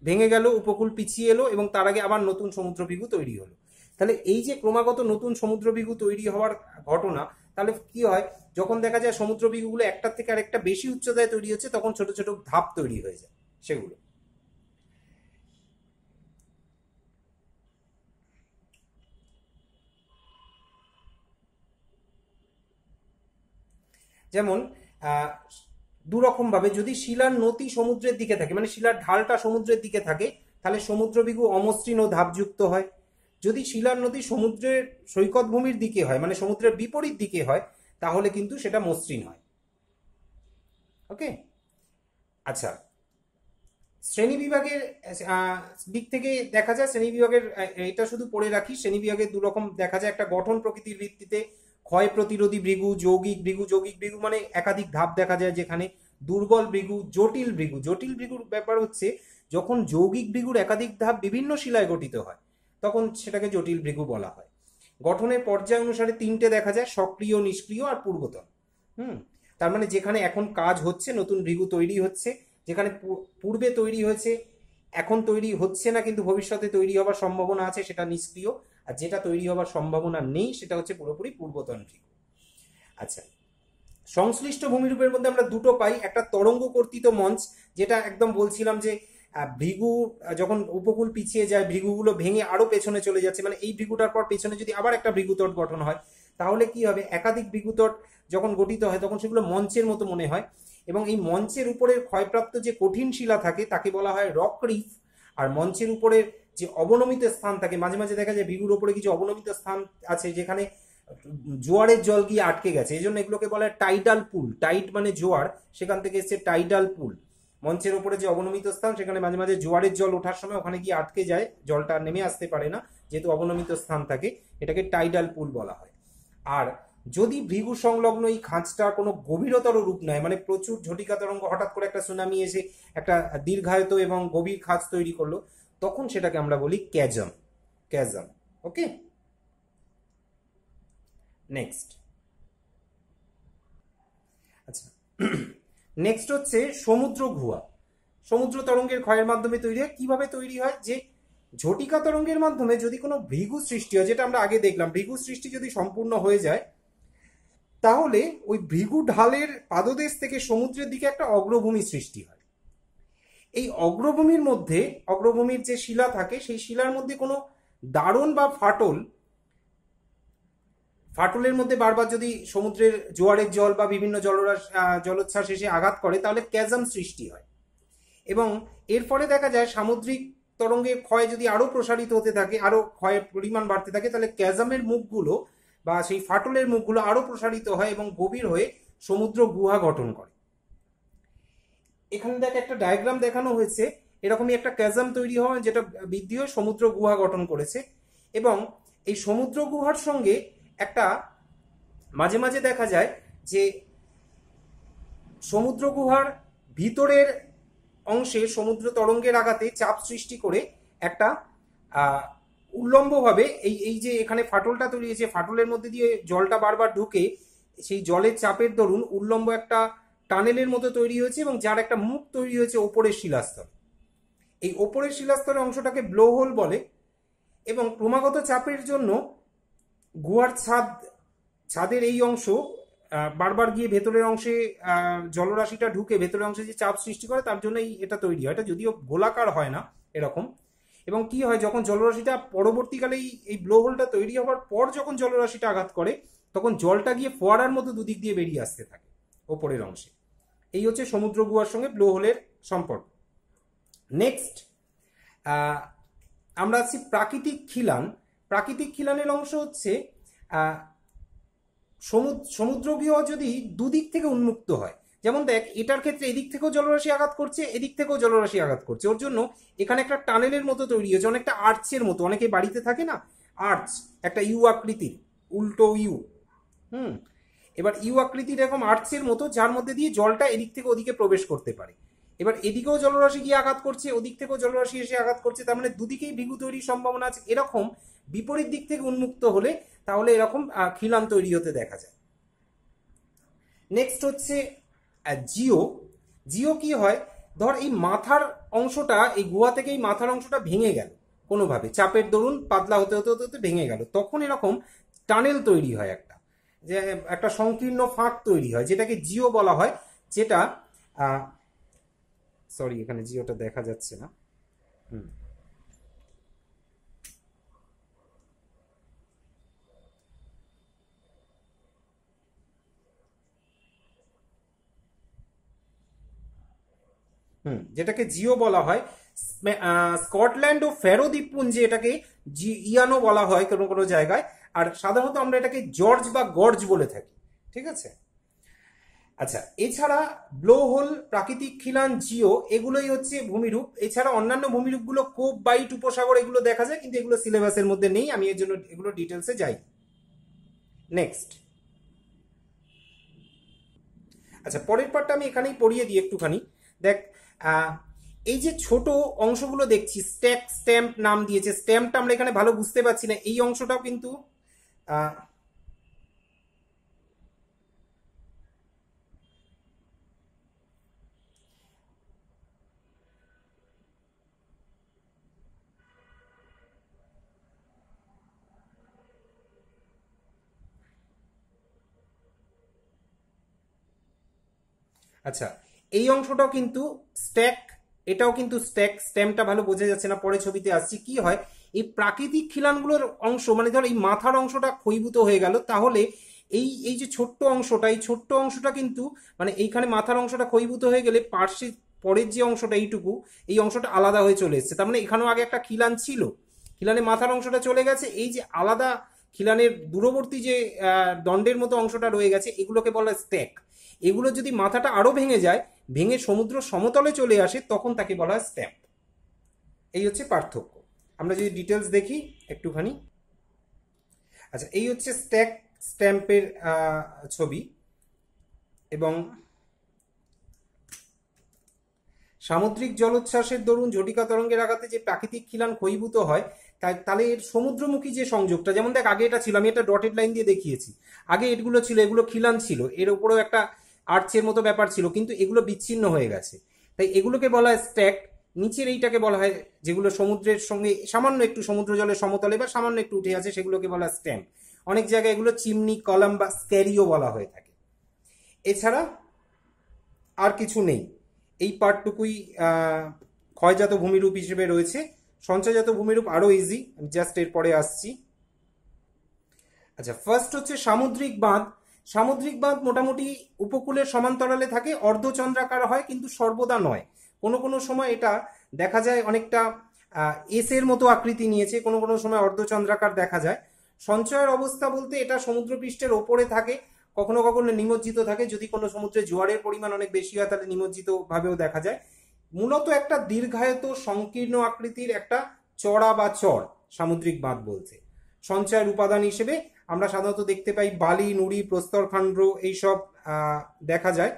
ভেঙে গেল, উপকূল পিছিয়ে এলো এবং তার আগে আবার নতুন সমুদ্র ভৃগু তৈরি হলো। তাহলে এই যে ক্রমাগত নতুন সমুদ্র ভৃগু তৈরি হওয়ার ঘটনা, তাহলে কি হয়, যখন দেখা যায় সমুদ্র ভৃগুগুলো একটার থেকে আরেকটা বেশি উচ্চতায় তৈরি হচ্ছে, তখন ছোট ছোট ধাপ তৈরি হয়ে যায় সেগুলো। যেমন দুরকম ভাবে, যদি শিলার নতি সমুদ্রের দিকে থাকে, মানে শিলার ঢালটা সমুদ্রের দিকে থাকে, তাহলে সমুদ্র ভৃগু অমসৃণ ও ধাপযুক্ত হয়। যদি শিলার নদী সমুদ্রের সৈকত ভূমির দিকে হয়, মানে সমুদ্রের বিপরীত দিকে হয়, তাহলে কিন্তু সেটা মসৃণ হয়। ওকে, আচ্ছা, শ্রেণী বিভাগের দিক থেকে দেখা যায়, শ্রেণী বিভাগের এটা শুধু পড়ে রাখি, শ্রেণী বিভাগের দু রকম দেখা যায়, একটা গঠন প্রকৃতির ভিত্তিতে ক্ষয় প্রতিরোধী ভৃগু, যৌগিক ভৃগু। যৌগিক ভৃগু মানে একাধিক ধাপ দেখা যায়, যেখানে দুর্বল ভৃগু, জটিল ভৃগু। জটিল ভৃগুর ব্যাপার হচ্ছে, যখন যৌগিক ভৃগুর একাধিক ধাপ বিভিন্ন শিলায় গঠিত হয়, তখন সেটাকে জটিল ভৃগু বলা হয়। গঠনের পর্যায় অনুসারে তিনটে দেখা যায়, সক্রিয়, নিষ্ক্রিয় আর পূর্বতন। তার মানে যেখানে এখন কাজ হচ্ছে, নতুন ভৃগু তৈরি হচ্ছে, যেখানে পূর্বে তৈরি হয়েছে, এখন তৈরি হচ্ছে না কিন্তু ভবিষ্যতে তৈরি হওয়ার সম্ভাবনা আছে, সেটা নিষ্ক্রিয়। আর যেটা তৈরি হওয়ার সম্ভাবনা নেই, সেটা হচ্ছে পুরোপুরি পূর্বতন ভৃগু। আচ্ছা, সংশ্লিষ্ট ভূমিরূপের মধ্যে আমরা দুটো পাই, একটা তরঙ্গ কর্তিত মঞ্চ, যেটা একদম বলছিলাম যে ভৃগু যখন উপকূল পিছিয়ে যায়, ভৃগুগুলো ভেঙে আরো পেছনে চলে যাচ্ছে, মানে এই ভৃগুটার পর পেছনে যদি আবার একটা ভৃগুতট গঠন হয়, তাহলে কি হবে, একাধিক ভৃগুতট যখন গঠিত হয় তখন সেগুলো মঞ্চের মতো মনে হয়, এবং এই মঞ্চের উপরের ক্ষয়প্রাপ্ত যে কঠিন শিলা থাকে তাকে বলা হয় রক রিফ। আর মঞ্চের উপরের যে অবনমিত স্থান থাকে, মাঝে মাঝে দেখা যায় ভৃগুর উপরে কিছু অবনমিত স্থান আছে যেখানে জোয়ারের জল গিয়ে আটকে গেছে, এই জন্য এগুলোকে বলা হয় টাইডাল পুল। টাইড মানে জোয়ার, সেখান থেকে এসছে টাইডাল পুল। মঞ্চের উপরে যে অবনমিত স্থান, সেখানে মাঝে মাঝে জোয়ারের জল ওঠার সময় ওখানে গিয়ে আটকে যায়, জলটা নেমে আসতে পারে না, যেহেতু অবনমিত স্থান থাকে, এটাকে টাইডাল পুল বলা হয়। আর যদি ভৃগু সংলগ্ন এই খাঁজটা কোনো গভীরতর রূপ নেয়, মানে প্রচুর ঝটিকা তরঙ্গ, হঠাৎ করে একটা সুনামি এসে একটা দীর্ঘায়িত এবং গভীর খাঁজ তৈরি করলো, তখন সেটাকে আমরা বলি ক্যাজম। ক্যাজম। ওকে, নেক্সট। আচ্ছা, নেক্সট হচ্ছে সমুদ্র গুহা। সমুদ্র তরঙ্গের ক্ষয়ের মাধ্যমে তৈরি হয়। কিভাবে তৈরি হয়, যে ঝটিকা তরঙ্গের মাধ্যমে যদি কোনো ভৃগু সৃষ্টি হয়, যেটা আমরা আগে দেখলাম, ভৃগু সৃষ্টি যদি সম্পূর্ণ হয়ে যায়, তাহলে ওই ভৃগু ঢালের পাদদেশ থেকে সমুদ্রের দিকে একটা অগ্রভূমি সৃষ্টি হয়। এই অগ্রভূমির মধ্যে, অগ্রভূমির যে শিলা থাকে, সেই শিলার মধ্যে কোনো দারণ বা ফাটলের মধ্যে বারবার যদি সমুদ্রের জোয়ারের জল বা বিভিন্ন জলোচ্ছ্বাস এসে আঘাত করে, তাহলে ক্যাজম সৃষ্টি হয়। এবং এর ফলে দেখা যায় সামুদ্রিক তরঙ্গের ক্ষয় যদি আরো প্রসারিত হতে থাকে, আরো ক্ষয়ের পরিমাণ বাড়তে থাকে, তাহলে ক্যাজমের মুখগুলো বা সেই ফাটলের মুখগুলো আরো প্রসারিত হয় এবং গভীর হয়ে সমুদ্র গুহা গঠন করে। এখানে দেখ একটা ডায়াগ্রাম দেখানো হয়েছে, এরকমই একটা ক্যাজম তৈরি হয়, যেটা বৃদ্ধি হয়ে সমুদ্র গুহা গঠন করেছে। এবং এই সমুদ্র গুহার সঙ্গে একটা মাঝে মাঝে দেখা যায় যে সমুদ্র গুহার ভিতরের অংশে সমুদ্র তরঙ্গের আঘাতে চাপ সৃষ্টি করে একটা উল্লম্বভাবে এই এই যে এখানে ফাটলটা তৈরি হয়েছে, ফাটলের মধ্যে দিয়ে জলটা বারবার ঢুকে সেই জলের চাপের দরুন উল্লম্ব একটা টানেলের মতো তৈরি হয়েছে এবং যার একটা মুখ তৈরি হয়েছে ওপরের শিলাস্তর। এই ওপরের শিলাস্তরের অংশটাকে ব্লো হোল বলে এবং ক্রমাগত চাপের জন্য গুহার ছাদের এই অংশ বারবার গিয়ে ভেতরের অংশে জলরাশিটা ঢুকে ভেতরের অংশে যে চাপ সৃষ্টি করে তার জন্যই এটা তৈরি হয়। এটা যদিও গোলাকার হয় না এরকম। এবং কি হয়, যখন জলরাশিটা পরবর্তীকালে এই ব্লো হোলটা তৈরি হওয়ার পর যখন জলরাশিটা আঘাত করে তখন জলটা গিয়ে ফোয়ারার মতো দুদিক দিয়ে বেরিয়ে আসতে থাকে ওপরের অংশে। এই হচ্ছে সমুদ্র গুহার সঙ্গে ব্লো হোলের সম্পর্ক। নেক্সট আমরা আছি প্রাকৃতিক খিলান। প্রাকৃতিক খিলানের অংশ হচ্ছে সমুদ্রগৃহ যদি দুদিক থেকে উন্মুক্ত হয়, যেমন দেখ এটার ক্ষেত্রে এদিক থেকেও জলরাশি আঘাত করছে, এদিক থেকেও জলরাশি আঘাত করছে, ওর জন্য এখানে একটা টানেলের মতো তৈরি হয়েছে, অনেকটা আর্চের মতো। অনেকে বাড়িতে থাকে না আর্চ, একটা ইউ আকৃতির, উল্টো ইউ। এবার ইউ আকৃতির এরকম আর্চের মতো, যার মধ্যে দিয়ে জলটা এদিক থেকে ওদিকে প্রবেশ করতে পারে। এবার এদিকেও জলরাশি গিয়ে আঘাত করছে, ওদিক থেকেও জলরাশি এসে আঘাত করছে, তার মানে দুদিকেই ভিগু তৈরির সম্ভাবনা আছে। এরকম বিপরীত দিক থেকে উন্মুক্ত হলে তাহলে এরকম খিলান তৈরি হতে দেখা যায়। নেক্সট হচ্ছে জিও। জিও কি হয়, ধর এই মাথার অংশটা, এই গুহা থেকে এই মাথার অংশটা ভেঙে গেল কোনোভাবে, চাপের দরুন পাতলা হতে হতে হতে হতে ভেঙে গেল, তখন এরকম টানেল তৈরি হয়, একটা যে একটা সংকীর্ণ ফাঁক তৈরি হয়, যেটাকে জিও বলা হয়। যেটা সরি এখানে জিওটা দেখা যাচ্ছে না। যেটাকে জিও বলা হয়। স্কটল্যান্ড ও ফ্যারো দ্বীপপুঞ্জে এটাকে ইয়ানো বলা হয় কোনো কোনো জায়গায়, আর সাধারণত আমরা এটাকে জর্জ বা গর্জ বলে থাকি। ঠিক আছে। আচ্ছা, এছাড়া ব্লো হোল, প্রাকৃতিক খিলান, জিও, এগুলোই হচ্ছে ভূমিরূপ। এছাড়া অন্যান্য ভূমিরূপগুলো কোপ, বাইট, উপসাগর এগুলো দেখা যায়, কিন্তু এগুলো সিলেবাসের মধ্যে নেই, আমি এর জন্য এগুলো ডিটেলসে যাই। নেক্সট, আচ্ছা পরের পার্টটা আমি এখানেই পড়িয়ে দিই একটুখানি। দেখ এই যে ছোট অংশগুলো দেখছি, স্ট্যাক স্ট্যাম্প নাম দিয়েছে, স্ট্যাম্পটা আমরা এখানে ভালো বুঝতে পারছি না, এই অংশটাও কিন্তু আচ্ছা এই অংশটাও কিন্তু স্ট্যাক, এটাও কিন্তু স্ট্যাক, স্ট্যাম্পটা ভালো বোঝা যাচ্ছে না, পরে ছবিতে আসছি। কি হয়, এই প্রাকৃতিক খিলানগুলোর অংশ, মানে ধর এই মাথার অংশটা ক্ষয়ীভূত হয়ে গেল, তাহলে এই এই যে ছোট্ট অংশটা, এই ছোট্ট অংশটা কিন্তু, মানে এইখানে মাথার অংশটা ক্ষয়ীভূত হয়ে গেলে পার্শ্বে পরের যে অংশটা এইটুকু, এই অংশটা আলাদা হয়ে চলে এসছে। তার মানে এখানেও আগে একটা খিলান ছিল, খিলানের মাথার অংশটা চলে গেছে, এই যে আলাদা খিলানের দূরবর্তী যে দণ্ডের মতো অংশটা রয়ে গেছে, এগুলোকে বলা স্ট্যাক। এগুলো যদি মাথাটা আরো ভেঙে যায়, ভেঙে সমুদ্র সমতলে চলে আসে, তখন তাকে বলা হয় স্ট্যাম্প। এই হচ্ছে পার্থক্য। আমরা যদি ডিটেলস দেখি একটুখানি। আচ্ছা, এই হচ্ছে স্ট্যাম্পের ছবি। এবং সামুদ্রিক জলোচ্ছ্বাসের দরুন ঝটিকা তরঙ্গের আঘাতে যে প্রাকৃতিক খিলান ক্ষয়ীভূত হয়, তাহলে এর সমুদ্রমুখী যে সংযোগটা, যেমন দেখ আগে এটা ছিল, আমি এটা ডটেড লাইন দিয়ে দেখিয়েছি, আগে এগুলো ছিল, এগুলো খিলান ছিল, এর উপরেও একটা আর্চের মতো ব্যাপার ছিল, কিন্তু এগুলো বিচ্ছিন্ন হয়ে গেছে, তাই এগুলোকে বলা হয় স্ট্যাক। নিচের এইটাকে বলা হয়, যেগুলো সমুদ্রের সঙ্গে সামান্য একটু সমুদ্র জলের সমতলে বা সামান্য একটু উঠে আছে, সেগুলোকে বলা হয় স্ট্যাম্প। অনেক জায়গায় এগুলো চিমনি, কলাম বা স্ক্যারিও বলা হয়ে থাকে। এছাড়া আর কিছু নেই, এই পার্টটুকুই ক্ষয়জাত ভূমিরূপ হিসেবে রয়েছে। সঞ্চয়জাত ভূমিরূপ আরো ইজি, জাস্ট এরপরে আসছি। আচ্ছা, ফার্স্ট হচ্ছে সামুদ্রিক বাঁধ। সামুদ্রিক বাঁধ মোটামুটি উপকূলের সমান্তরালে থাকে, অর্ধচন্দ্রাকার হয়, কিন্তু সর্বদা নয়। কোনো কোনো সময় এটা দেখা যায় অনেকটা এস এর মতো আকৃতি নিয়েছে, কোনো কোনো সময় অর্ধচন্দ্রাকার দেখা যায়। সঞ্চয়ের অবস্থা বলতে এটা সমুদ্রপৃষ্ঠের ওপরে থাকে, কখনো কখনো নিমজ্জিত থাকে, যদি কোনো সমুদ্রে জোয়ারের পরিমাণ অনেক বেশি হয় তাহলে নিমজ্জিত ভাবেও দেখা যায়। মূলত একটা দীর্ঘায়িত সংকীর্ণ আকৃতির একটা চড়া বা চর সামুদ্রিক বাঁধ বলছে। সঞ্চয়ের উপাদান হিসেবে আমরা সাধারণত দেখতে পাই বালি, নুড়ি, প্রস্তরখণ্ড এইসব দেখা যায়।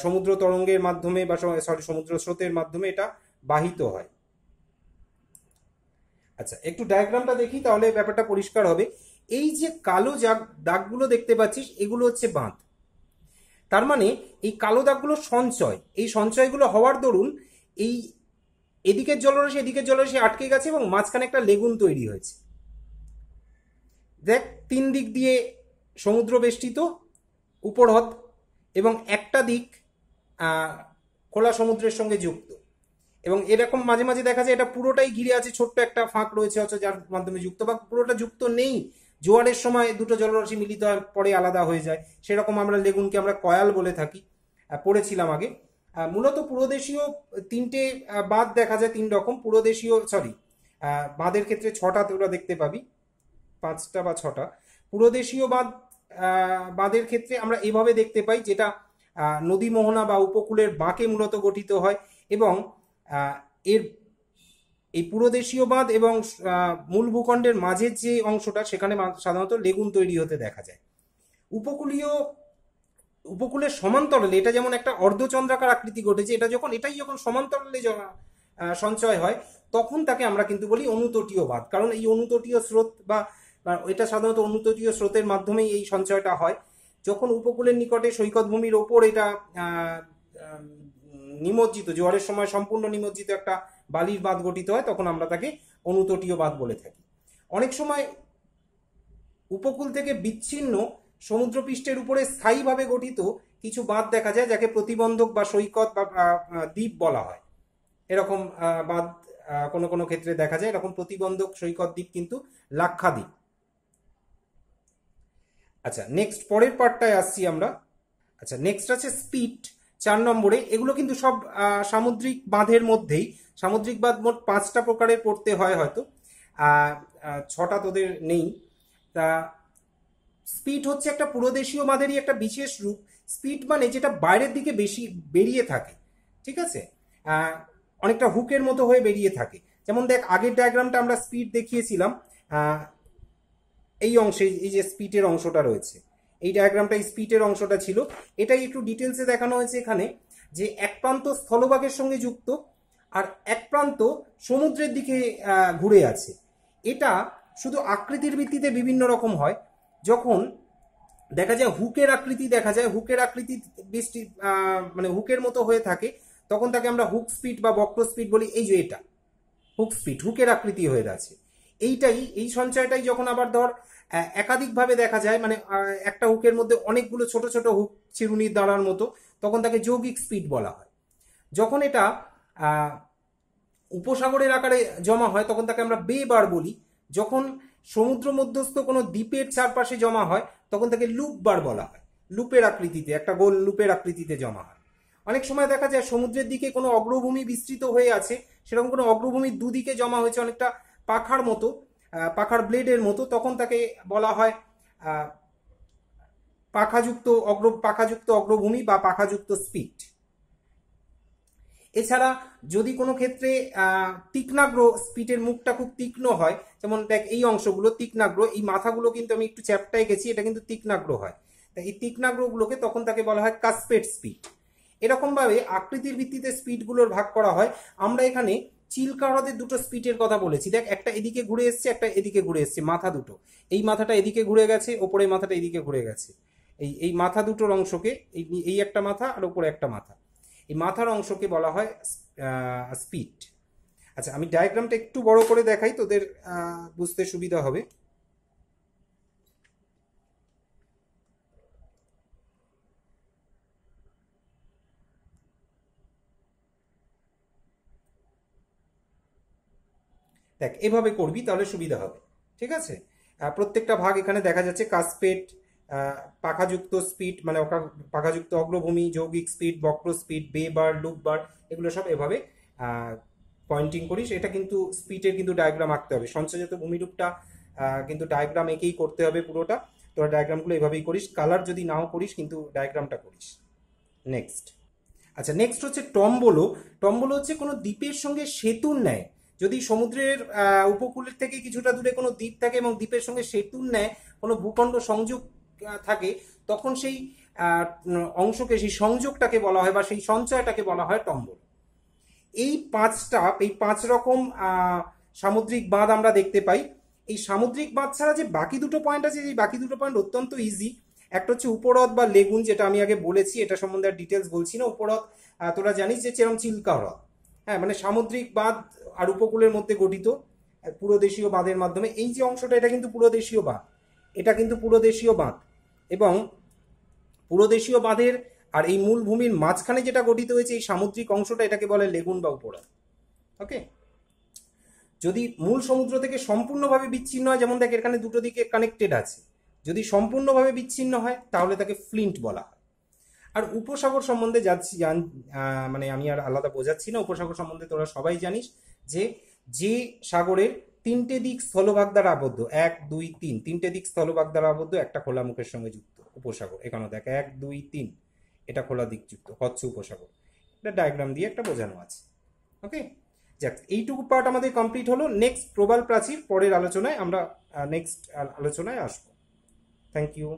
সমুদ্র তরঙ্গের মাধ্যমে বা সমুদ্র স্রোতের মাধ্যমে এটা বাহিত হয়। আচ্ছা, একটু ডায়াগ্রামটা দেখি, তাহলে ব্যাপারটা পরিষ্কার হবে। এই যে কালো দাগগুলো দেখতে পাচ্ছিস, এগুলো হচ্ছে বাঁধ। তার মানে এই কালো দাগগুলো সঞ্চয়। এই সঞ্চয়গুলো হওয়ার দরুন এই এদিকের জলরাশি এদিকের জলরাশি আটকে গেছে এবং মাঝখানে একটা লেগুন তৈরি হয়েছে। দেখ, 3 দিক দিয়ে সমুদ্র বেষ্টিত উপহ্রদ এবং একটা দিক খোলা সমুদ্রের সঙ্গে যুক্ত, এবং এরকম মাঝে মাঝে দেখা যায় এটা পুরোটাই ঘিরে আছে, ছোট্ট একটা ফাঁক রয়েছে অথচ যার মাধ্যমে যুক্ত, বা পুরোটা যুক্ত নেই, জোয়ারের সময় দুটো জলরাশি মিলিত হয় পরে আলাদা হয়ে যায়। সেরকম আমরা লেগুনকে আমরা কয়াল বলে থাকি, পড়েছিলাম আগে। মূলত পুরোদেশীয় 3টে বাঁধ দেখা যায়, 3 রকম পুরোদেশীয়, বাঁধের ক্ষেত্রে 6টা তোরা দেখতে পাবি, 5টা বা 6টা পুরোদেশীয় বাঁধের ক্ষেত্রে আমরা এভাবে দেখতে পাই, যেটা নদী মোহনা বা উপকূলের বাঁকে মূলত গঠিত হয়, এবং এর এই পুরোদেশীয় বাঁধ এবং মূল ভূখণ্ডের মাঝের যে অংশটা, সেখানে সাধারণত লেগুন তৈরি হতে দেখা যায়। উপকূলের সমান্তরালে এটা যেমন একটা অর্ধচন্দ্রাকার আকৃতি ঘটেছে, এটাই যখন সমান্তরালে সঞ্চয় হয়, তখন তাকে আমরা কিন্তু বলি অনুতটীয় বাঁধ। কারণ এই অনুতটীয় স্রোত বা এটা সাধারণত অনুতটীয় স্রোতের মাধ্যমেই এই সঞ্চয়টা হয়। যখন উপকূলের নিকটে সৈকত ভূমির ওপর এটা নিমজ্জিত, জোয়ারের সময় সম্পূর্ণ নিমজ্জিত একটা বালির বাঁধ গঠিত হয়, তখন আমরা তাকে অনুতটীয় বাঁধ বলে থাকি। অনেক সময় উপকূল থেকে বিচ্ছিন্ন সমুদ্রপৃষ্ঠের উপরে স্থায়ীভাবে গঠিত কিছু বাঁধ দেখা যায়, যাকে প্রতিবন্ধক বা সৈকত বা দ্বীপ বলা হয়। এরকম বাঁধ কোনো কোনো ক্ষেত্রে দেখা যায়। এরকম প্রতিবন্ধক সৈকত দ্বীপ কিন্তু লাক্ষাদ্বীপ। আচ্ছা, নেক্সট পরের পার্টটায় আসছি আমরা। আচ্ছা, নেক্সট আছে স্পিট 4 নম্বরে। এগুলো কিন্তু সব সামুদ্রিক বাঁধের মধ্যেই। সামুদ্রিক বাঁধ মোট 5টা প্রকারের পড়তে হয়, হয়তো 6টা তোদের নেই। তা স্পিট হচ্ছে একটা পুরোদেশীয় বাঁধেরই একটা বিশেষ রূপ। স্পিট মানে যেটা বাইরের দিকে বেশি বেরিয়ে থাকে, ঠিক আছে, অনেকটা হুকের মতো হয়ে বেরিয়ে থাকে। যেমন দেখ, আগের ডায়াগ্রামটা আমরা স্পিট দেখিয়েছিলাম, এই অংশে এই যে স্পিটের অংশটা রয়েছে, এই ডায়াগ্রামটা স্পিটের অংশটা ছিল। এটাই একটু ডিটেলসে দেখানো হয়েছে এখানে, যে এক প্রান্ত স্থলভাগের সঙ্গে যুক্ত আর এক প্রান্ত সমুদ্রের দিকে ঘুরে আছে। এটা শুধু আকৃতির ভিত্তিতে বিভিন্ন রকম হয়। যখন দেখা যায় হুকের আকৃতি হুকের আকৃতি মানে হুকের মতো হয়ে থাকে, তখন তাকে আমরা হুক স্পিড বা বক্র স্পিড বলি। এই যে এটা হুক স্পিড, হুকের আকৃতি হয়ে আছে। এই সঞ্চয়টাই যখন আবার ধর একাধিকভাবে দেখা যায়, মানে একটা হুকের মধ্যে অনেকগুলো ছোট ছোট হুক চিরুনির দাঁড়ার মতো, তখন তাকে যৌগিক স্পিড বলা হয়। যখন এটা উপসাগরের আকারে জমা হয়, তখন তাকে আমরা বে বার বলি। যখন সমুদ্র মধ্যস্থ কোনো দ্বীপের চারপাশে জমা হয়, তখন তাকে লুপ বার বলা হয়। লুপের আকৃতিতে, একটা গোল লুপের আকৃতিতে জমা হয়। অনেক সময় দেখা যায় সমুদ্রের দিকে কোনো অগ্রভূমি বিস্তৃত হয়ে আছে, সেরকম কোনো অগ্রভূমির দুদিকে জমা হয়েছে অনেকটা পাখার মতো, পাখার ব্লেডের মতো, তখন তাকে বলা হয় পাখাযুক্ত অগ্রভূমি বা পাখাযুক্ত স্পিট। এছাড়া যদি কোনো ক্ষেত্রে তীক্ষ্ণাগ্র স্পিটের মুখটা খুব তীক্ষ্ণ হয়, যেমন দেখ এই অংশগুলো তীক্ষ্ণাগ্র, এই মাথাগুলো কিন্তু আমি একটু চ্যাপ্টায় গেছি, এটা কিন্তু তীক্ষ্ণাগ্র হয়। তাই এই তীক্ষ্ণাগ্রগুলোকে তখন তাকে বলা হয় কাসপেড স্পিড। এরকম ভাবে আকৃতির ভিত্তিতে স্পিডগুলোর ভাগ করা হয়। আমরা এখানে চিল্কা হ্রদের দুটো স্পিডের কথা বলেছি। দেখ, একটা এদিকে ঘুরে এসছে, একটা এদিকে ঘুরে এসছে, মাথা দুটো। এই মাথাটা এদিকে ঘুরে গেছে, ওপরে মাথাটা এদিকে ঘুরে গেছে। এই মাথা দুটোর অংশকে, এই একটা মাথা আর ওপরে একটা মাথা, এই মাথার অংশকে বলা হয় স্পিড। আচ্ছা, আমি ডায়াগ্রামটা একটু বড় করে দেখাই, তোদের বুঝতে সুবিধা হবে। দেখ, এভাবে করবি তাহলে সুবিধা হবে, ঠিক আছে। প্রত্যেকটা ভাগ এখানে দেখা যাচ্ছে। কাসপেড, পাখাযুক্ত স্পিড মানে পাখাযুক্ত অগ্রভূমি, যৌগিক স্পিড, বক্র স্পিড, বে বার, লুপ বার, এগুলো সব এভাবে পয়েন্টিং করিস। এটা কিন্তু স্পিডের কিন্তু ডায়াগ্রাম আঁকতে হবে। সঞ্চয়জাত ভূমিরূপটা কিন্তু ডায়াগ্রাম এঁকেই করতে হবে পুরোটা। তোরা ডায়াগ্রামগুলো এভাবেই করিস, কালার যদি নাও করিস কিন্তু ডায়াগ্রামটা করিস। নেক্সট, আচ্ছা, নেক্সট হচ্ছে টম্বলো। টম্বলো হচ্ছে কোনো দ্বীপের সঙ্গে সেতুর ন্যায় যদি সমুদ্রের উপকূলের থেকে কিছুটা দূরে কোনো দ্বীপ থাকে এবং দ্বীপের সঙ্গে সেতুর ন্যায় কোনো ভূখণ্ড সংযোগ থাকে, তখন সেই অংশকে, সেই সংযোগটাকে বলা হয় বা সেই সঞ্চয়টাকে বলা হয় টম্বল। এই 5 রকম সামুদ্রিক বাঁধ আমরা দেখতে পাই। এই সামুদ্রিক বাঁধ ছাড়া যে বাকি দুটো পয়েন্ট আছে, এই বাকি দুটো পয়েন্ট অত্যন্ত ইজি। একটা হচ্ছে উপহ্রদ বা লেগুন, যেটা আমি আগে বলেছি, এটা সম্বন্ধে আর ডিটেলস বলছি না। উপহ্রদ তোরা জানিস যে যেরকম চিল্কা হ্রদ, হ্যাঁ, মানে সামুদ্রিক বাঁধ আর উপকূলের মধ্যে গঠিত পুরোদেশীয় বাঁধের মাধ্যমে। এই যে অংশটা, এটা কিন্তু পুরোদেশীয় বাঁধ, এটা কিন্তু পুরোদেশীয় বাঁধ। এবং পুরোদেশীয় বাঁধের আর এই মূল ভূমির মাঝখানে যেটা গঠিত হয়েছে এই সামুদ্রিক অংশটা, এটাকে বলে লেগুন বা উপহ্রদ। ওকে, যদি মূল সমুদ্র থেকে সম্পূর্ণভাবে বিচ্ছিন্ন হয়, যেমন দেখ এখানে দুটো দিকে কানেক্টেড আছে, যদি সম্পূর্ণভাবে বিচ্ছিন্ন হয় তাহলে তাকে ফ্লিন্ট বলা হয়। আর উপসাগর সম্বন্ধে মানে আমি আর আলাদা বোঝাচ্ছি না। উপসাগর সম্বন্ধে তোরা সবাই জানিস যে সাগরের 3টে দিক স্থলভাগ দ্বারা আবদ্ধ, 1, 2, 3, 3টে দিক স্থলভাগ দ্বারা আবদ্ধ, একটা খোলা মুখের সঙ্গে যুক্ত উপসাগর। এখানে দেখ 1, 2, 3, এটা খোলা দিক যুক্ত, হচ্ছে উপসাগর। এটা ডায়াগ্রাম দিয়ে একটা বোঝানো আছে। ওকে, যাক, এইটুকু পার্ট আমাদের কমপ্লিট হলো। নেক্সট প্রবাল প্রাচীর পরের আলোচনায় আমরা নেক্সট আলোচনায় আসবো। Thank you.